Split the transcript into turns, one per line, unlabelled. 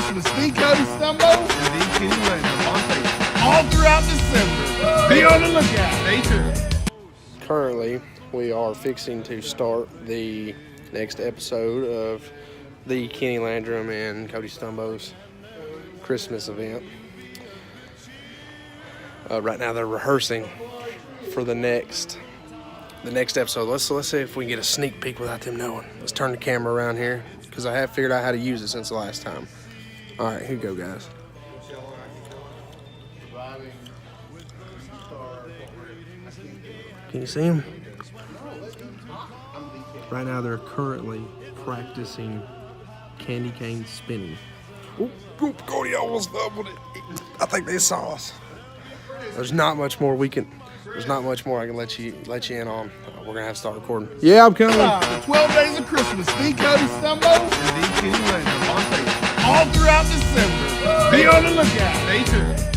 Christmas. The Cody Stumbo and the Kinny Landrum on Facebook. All throughout December. Be on the lookout. Stay tuned.
Currently, we are fixing to start the next episode of the Kenny Landrum and Cody Stumbo's Christmas event. Right now, they're rehearsing for the next episode. Let's see if we can get a sneak peek without them knowing. Let's turn the camera around here because I have figured out how to use it since the last time. All right, here you go, guys. Can you see them? Right now, they're currently practicing candy cane spinning. Oop, Cody almost fumbled it. I think they saw us. There's not much more I can let you in on. We're gonna have to start recording. Yeah, I'm coming.
12 days of Christmas. The Cody Stumbo and the Kinny Landrum on Facebook. All throughout December. Be on the lookout. Stay tuned.